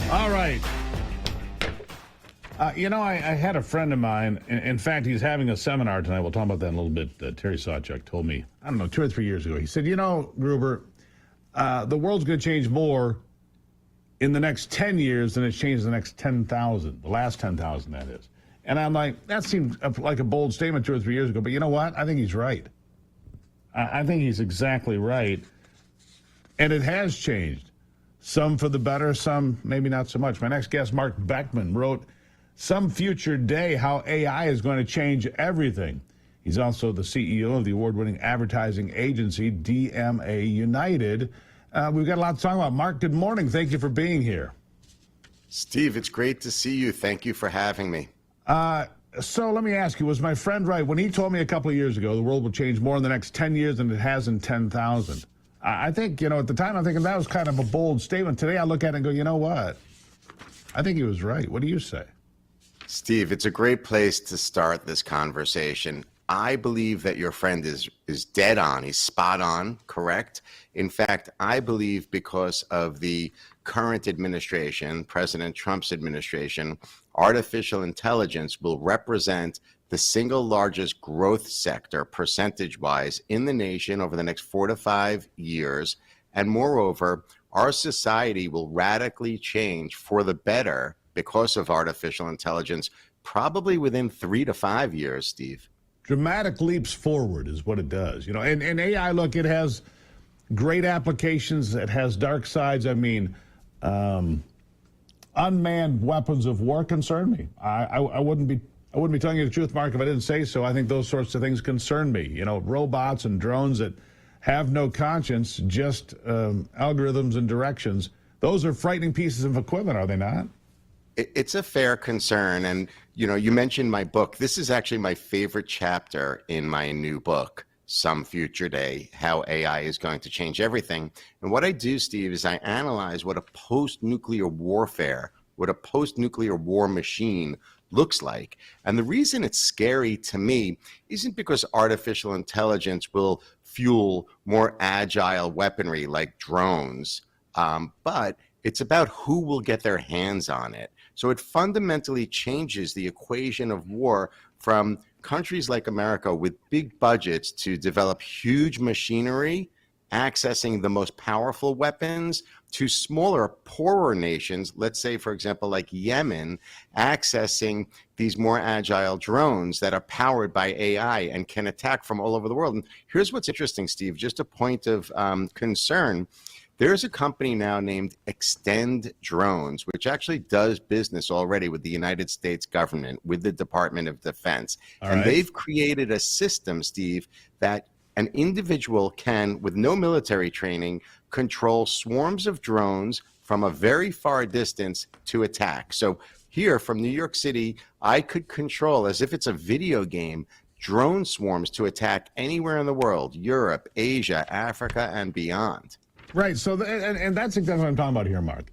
All right. I had a friend of mine. In fact, he's having a seminar tonight. We'll talk about that in a little bit. Terry Sawchuk told me, I don't know, 2 or 3 years ago. He said, Gruber, the world's going to change more in the next 10 years than it's changed in the next 10,000. The last 10,000, that is. And I'm like, that seems like a bold statement 2 or 3 years ago. But you know what? I think he's right. I think he's exactly right. And it has changed. Some for the better, some maybe not so much. My next guest, Marc Beckman, wrote Some Future Day, How AI is Going to Change Everything. He's also the CEO of the award-winning advertising agency, DMA United. We've got a lot to talk about. Marc, good morning. Thank you for being here. Steve, it's great to see you. Thank you for having me. So let me ask you, was my friend right when he told me a couple of years ago the world will change more in the next 10 years than it has in 10,000? I think, at the time I'm thinking that was kind of a bold statement. Today I look at it and go, you know what? I think he was right. What do you say? Steve, it's a great place to start this conversation. I believe that your friend is dead on. He's spot on, correct? In fact, I believe because of the current administration, President Trump's administration, artificial intelligence will represent the single largest growth sector percentage-wise in the nation over the next 4 to 5 years. And moreover, our society will radically change for the better because of artificial intelligence, probably within 3 to 5 years, Steve. Dramatic leaps forward is what it does. And AI, look, it has great applications. It has dark sides. I mean, unmanned weapons of war concern me. I wouldn't be telling you the truth, Marc, if I didn't say so. I think those sorts of things concern me. Robots and drones that have no conscience, just algorithms and directions. Those are frightening pieces of equipment, are they not? It's a fair concern. And, you mentioned my book. This is actually my favorite chapter in my new book, Some Future Day, How AI is Going to Change Everything. And what I do, Steve, is I analyze what a post-nuclear warfare, what a post-nuclear war machine looks like. And the reason it's scary to me isn't because artificial intelligence will fuel more agile weaponry like drones, but it's about who will get their hands on it. So it fundamentally changes the equation of war from countries like America with big budgets to develop huge machinery, accessing the most powerful weapons, to smaller, poorer nations, let's say, for example, like Yemen, accessing these more agile drones that are powered by AI and can attack from all over the world. And here's what's interesting, Steve, just a point of concern. There's a company now named Extend Drones, which actually does business already with the United States government, with the Department of Defense. And they've created a system, Steve, that an individual can, with no military training, control swarms of drones from a very far distance to attack. So here from New York City, I could control, as if it's a video game, drone swarms to attack anywhere in the world, Europe, Asia, Africa, and beyond. Right. So, and that's exactly what I'm talking about here, Marc.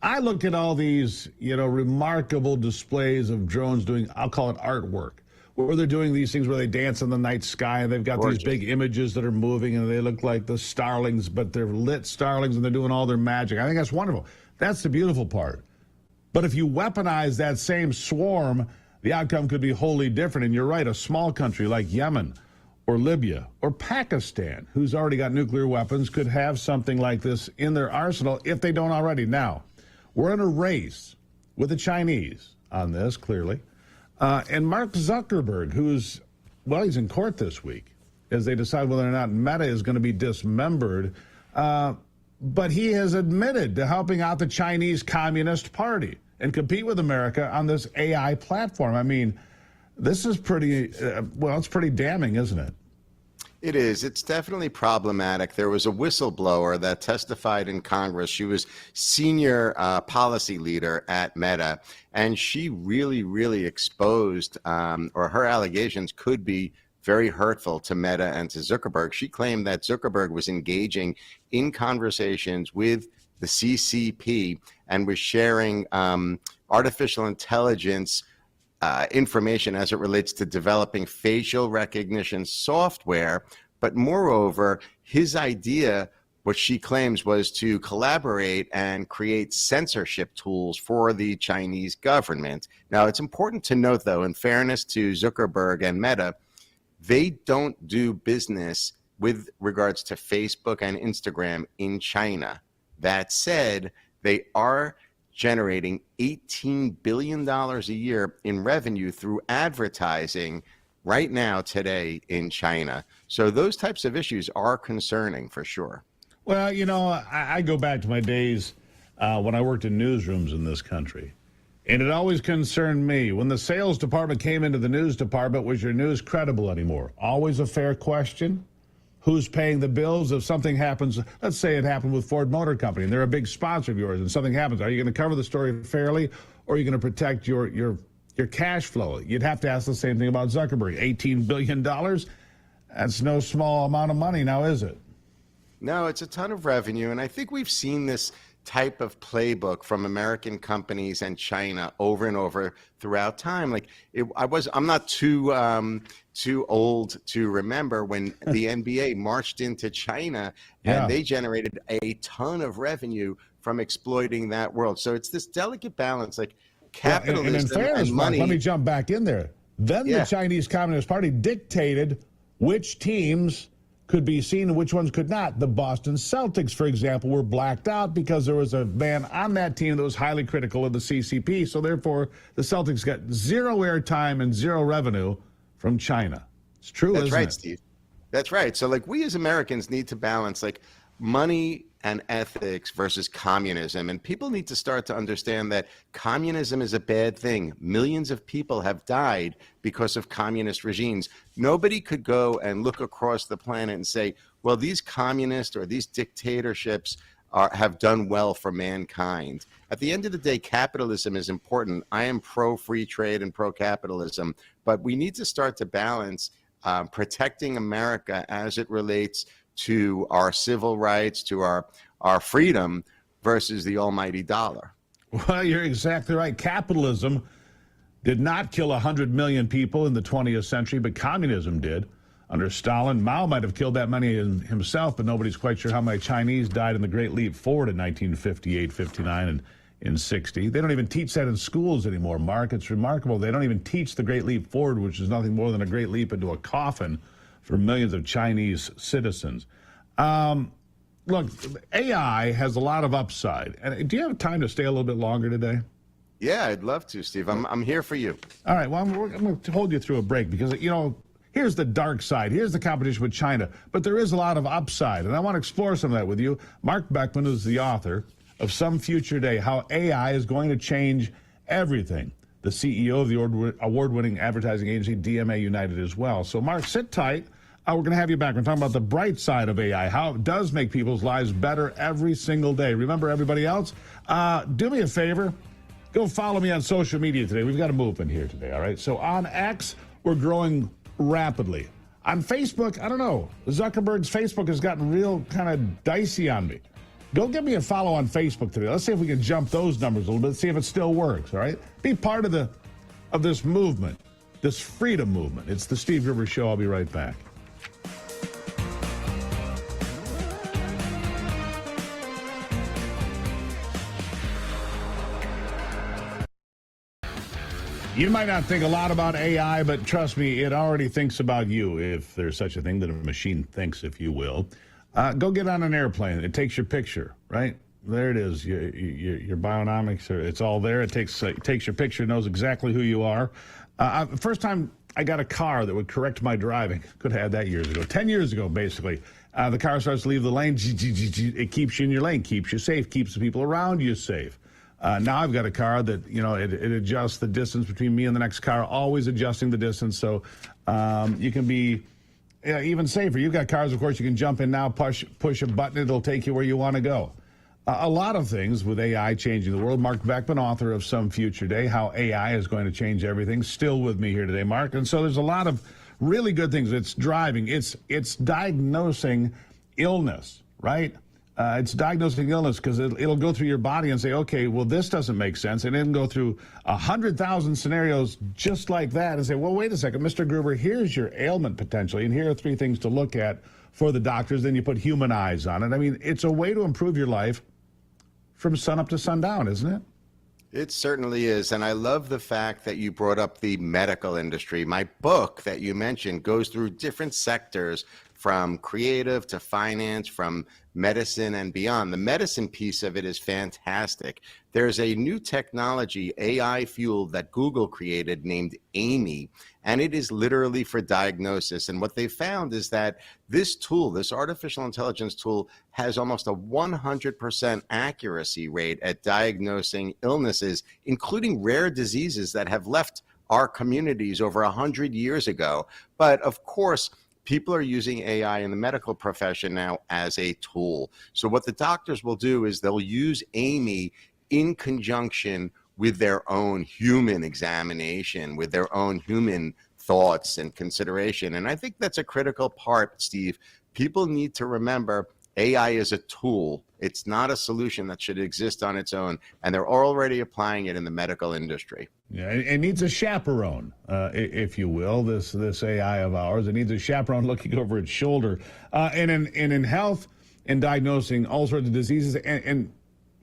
I look at all these, remarkable displays of drones doing, I'll call it artwork, where they're doing these things where they dance in the night sky and they've got these big images that are moving and they look like the starlings, but they're lit starlings and they're doing all their magic. I think that's wonderful. That's the beautiful part. But if you weaponize that same swarm, the outcome could be wholly different. And you're right, a small country like Yemen or Libya or Pakistan, who's already got nuclear weapons, could have something like this in their arsenal if they don't already. Now, we're in a race with the Chinese on this, clearly. And Mark Zuckerberg, he's in court this week as they decide whether or not Meta is going to be dismembered. But he has admitted to helping out the Chinese Communist Party and compete with America on this AI platform. I mean, this is pretty, it's pretty damning, isn't it? It is. It's definitely problematic. There was a whistleblower that testified in Congress. She was senior policy leader at Meta, and she really exposed, or her allegations could be very hurtful to Meta and to Zuckerberg. She claimed that Zuckerberg was engaging in conversations with the CCP and was sharing artificial intelligence information as it relates to developing facial recognition software. But moreover, his idea what she claims was to collaborate and create censorship tools for the Chinese government. Now, it's important to note, though, in fairness to Zuckerberg and Meta, they don't do business with regards to Facebook and Instagram in China. That said, they are generating $18 billion a year in revenue through advertising right now, today, in China. So those types of issues are concerning for sure. Well, you know, I go back to my days when I worked in newsrooms in this country. And it always concerned me. When the sales department came into the news department, was your news credible anymore? Always a fair question. Who's paying the bills if something happens? Let's say it happened with Ford Motor Company, and they're a big sponsor of yours, and something happens. Are you going to cover the story fairly, or are you going to protect your cash flow? You'd have to ask the same thing about Zuckerberg. $18 billion? That's no small amount of money now, is it? No, it's a ton of revenue, and I think we've seen this type of playbook from American companies and China over and over throughout time. Like I'm not too old to remember when the NBA marched into China and they generated a ton of revenue from exploiting that world. So it's this delicate balance, like capitalism and in fairness, and money. Mark, let me jump back in there. Then the Chinese Communist Party dictated which teams could be seen and which ones could not. The Boston Celtics, for example, were blacked out because there was a man on that team that was highly critical of the CCP. So therefore, the Celtics got zero airtime and zero revenue from China. It's true, isn't it? That's right, Steve. That's right. So like we as Americans need to balance like money and ethics versus communism. And people need to start to understand that communism is a bad thing. Millions of people have died because of communist regimes. Nobody could go and look across the planet and say, well, these communists or these dictatorships have done well for mankind. At the end of the day, capitalism is important. I am pro-free trade and pro-capitalism, but we need to start to balance protecting America as it relates to our civil rights, to our freedom versus the almighty dollar. Well, you're exactly right. Capitalism did not kill 100 million people in the 20th century, but communism did. Under Stalin, Mao might have killed that many himself, but nobody's quite sure how many Chinese died in the Great Leap Forward in 1958, 59, and in 60. They don't even teach that in schools anymore, Mark. It's remarkable. They don't even teach the Great Leap Forward, which is nothing more than a great leap into a coffin for millions of Chinese citizens. Look, AI has a lot of upside. And do you have time to stay a little bit longer today? Yeah, I'd love to, Steve. I'm here for you. All right. Well, I'm going to hold you through a break because, you know, here's the dark side. Here's the competition with China. But there is a lot of upside. And I want to explore some of that with you. Marc Beckman is the author of Some Future Day, How AI is Going to Change Everything. The CEO of the award-winning advertising agency, DMA United, as well. So, Mark, sit tight. We're going to have you back. We're talking about the bright side of AI, how it does make people's lives better every single day. Remember, everybody else, do me a favor. Go follow me on social media today. We've got a movement here today, all right? So on X, we're growing rapidly. On Facebook, I don't know. Zuckerberg's Facebook has gotten real kind of dicey on me. Go give me a follow on Facebook today. Let's see if we can jump those numbers a little bit, see if it still works, all right? Be part of this movement, this freedom movement. It's the Steve Gruber Show. I'll be right back. You might not think a lot about AI, but trust me, it already thinks about you, if there's such a thing that a machine thinks, if you will. Go get on an airplane. It takes your picture, right? There it is. Your bionomics, it's all there. It takes your picture, knows exactly who you are. First time I got a car that would correct my driving. Could have had that years ago. 10 years ago, basically. The car starts to leave the lane. It keeps you in your lane, keeps you safe, keeps the people around you safe. Now I've got a car that, you know, it adjusts the distance between me and the next car, always adjusting the distance. So you can be even safer. You've got cars, of course, you can jump in now, push a button, it'll take you where you want to go. A lot of things with AI changing the world. Marc Beckman, author of Some Future Day, How AI is Going to Change Everything, still with me here today, Mark. And so there's a lot of really good things. It's driving. It's diagnosing illness, right? It's diagnosing illness because it'll go through your body and say, okay, well, this doesn't make sense. And then go through 100,000 scenarios just like that and say, well, wait a second, Mr. Gruber, here's your ailment potentially. And here are 3 things to look at for the doctors. Then you put human eyes on it. I mean, it's a way to improve your life from sun up to sundown, isn't it? It certainly is. And I love the fact that you brought up the medical industry. My book that you mentioned goes through different sectors, from creative to finance, from medicine and beyond. The medicine piece of it is fantastic. There's a new technology, AI fueled, that Google created named Amy, and it is literally for diagnosis. And what they found is that this tool, this artificial intelligence tool, has almost a 100% accuracy rate at diagnosing illnesses, including rare diseases that have left our communities over 100 years ago. But of course, people are using AI in the medical profession now as a tool. So what the doctors will do is they'll use Amy in conjunction with their own human examination, with their own human thoughts and consideration. And I think that's a critical part, Steve. People need to remember AI is a tool. It's not a solution that should exist on its own. And they're already applying it in the medical industry. Yeah, it needs a chaperone, if you will, this AI of ours. It needs a chaperone looking over its shoulder. And in health and diagnosing all sorts of diseases, and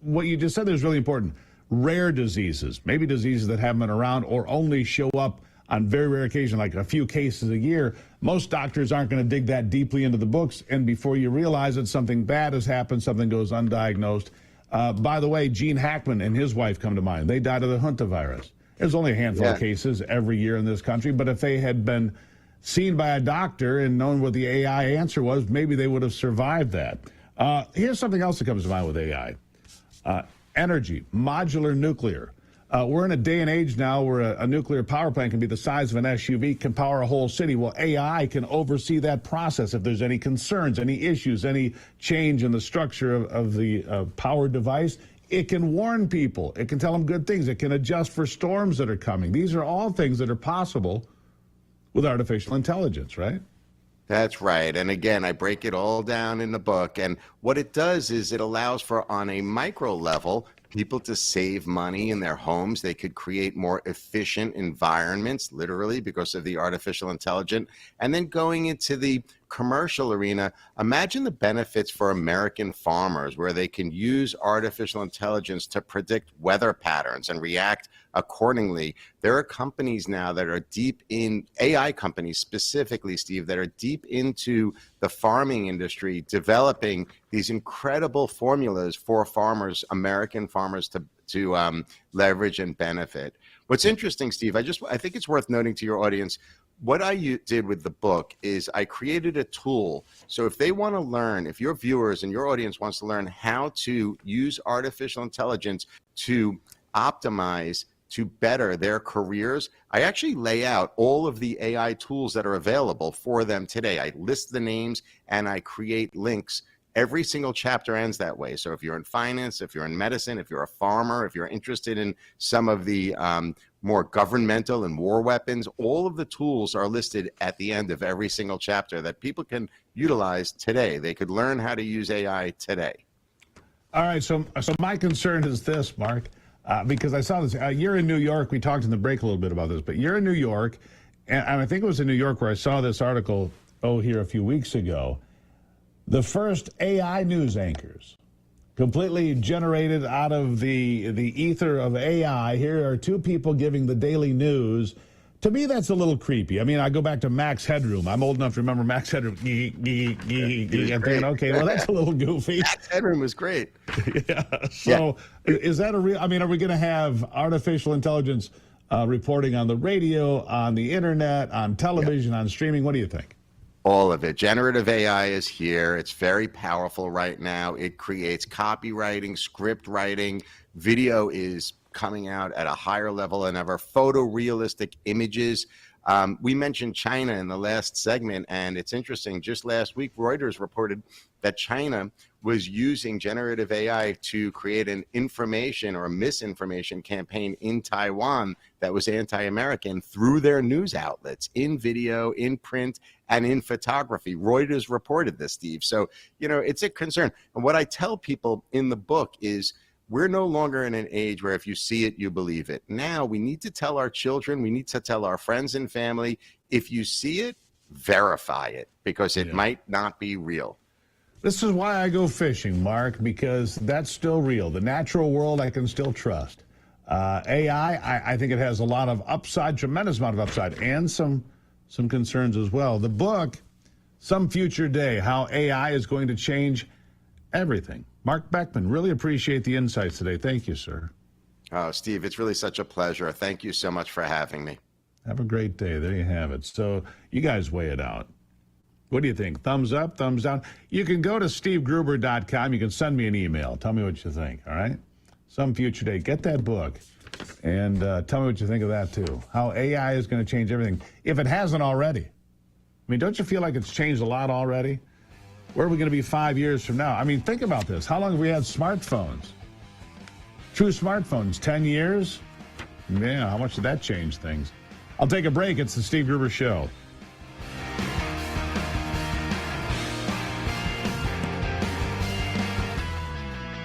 what you just said there is really important. Rare diseases, maybe diseases that haven't been around or only show up on very rare occasion, like a few cases a year. Most doctors aren't going to dig that deeply into the books, and before you realize it, something bad has happened, something goes undiagnosed. By the way, Gene Hackman and his wife come to mind. They died of the hantavirus. There's only a handful of cases every year in this country, but if they had been seen by a doctor and known what the AI answer was, maybe they would have survived that. Here's something else that comes to mind with AI. Energy, modular nuclear. We're in a day and age now where a nuclear power plant can be the size of an SUV, can power a whole city. Well, AI can oversee that process. If there's any concerns, any issues, any change in the structure of the power device, it can warn people. It can tell them good things. It can adjust for storms that are coming. These are all things that are possible with artificial intelligence, right? That's right. And again, I break it all down in the book. And what it does is it allows for, on a micro level, people to save money in their homes. They could create more efficient environments, literally, because of the artificial intelligence. And then going into the commercial arena, imagine the benefits for American farmers, where they can use artificial intelligence to predict weather patterns and react accordingly. There are companies now that are deep in, AI companies specifically, Steve, that are deep into the farming industry, developing these incredible formulas for farmers, American farmers, to leverage and benefit. What's interesting, Steve, I think it's worth noting to your audience, what I did with the book is I created a tool. So if they want to learn, if your viewers and your audience wants to learn how to use artificial intelligence to optimize, to better their careers, I actually lay out all of the AI tools that are available for them today. I list the names and I create links. Every single chapter ends that way. So if you're in finance, if you're in medicine, if you're a farmer, if you're interested in some of the more governmental and war weapons, all of the tools are listed at the end of every single chapter that people can utilize today. They could learn how to use AI today. All right, so my concern is this, Mark, because I saw this. You're in New York. We talked in the break a little bit about this, but you're in New York, and I think it was in New York where I saw this article, here a few weeks ago. The first AI news anchors, completely generated out of the ether of AI. Here are 2 people giving the daily news. To me, that's a little creepy. I mean, I go back to Max Headroom. I'm old enough to remember Max Headroom. I'm thinking, okay, well, that's a little goofy. Max Headroom was great. Yeah. So is that a real, I mean, are we going to have artificial intelligence reporting on the radio, on the internet, on television, on streaming? What do you think? All of it. Generative AI is here. It's very powerful right now. It creates copywriting, script writing. Video is coming out at a higher level than ever. Photorealistic images. We mentioned China in the last segment, and it's interesting. Just last week, Reuters reported that China was using generative AI to create an information or misinformation campaign in Taiwan that was anti-American through their news outlets, in video, in print, and in photography. Reuters reported this, Steve. So, it's a concern. And what I tell people in the book is, we're no longer in an age where if you see it, you believe it. Now we need to tell our children, we need to tell our friends and family, if you see it, verify it, because it might not be real. This is why I go fishing, Mark, because that's still real. The natural world I can still trust. AI, I think it has a lot of upside, tremendous amount of upside, and some concerns as well. The book, Some Future Day, How AI is Going to Change Everything. Marc Beckman, really appreciate the insights today. Thank you, sir. Oh, Steve, it's really such a pleasure. Thank you so much for having me. Have a great day. There you have it. So you guys weigh it out. What do you think? Thumbs up, thumbs down? You can go to stevegruber.com. You can send me an email. Tell me what you think, all right? Some Future Day. Get that book and tell me what you think of that, too. How AI is going to change everything, if it hasn't already. I mean, don't you feel like it's changed a lot already? Where are we going to be 5 years from now? I mean, think about this. How long have we had smartphones? True smartphones, 10 years? Yeah, how much did that change things? I'll take a break. It's the Steve Gruber Show.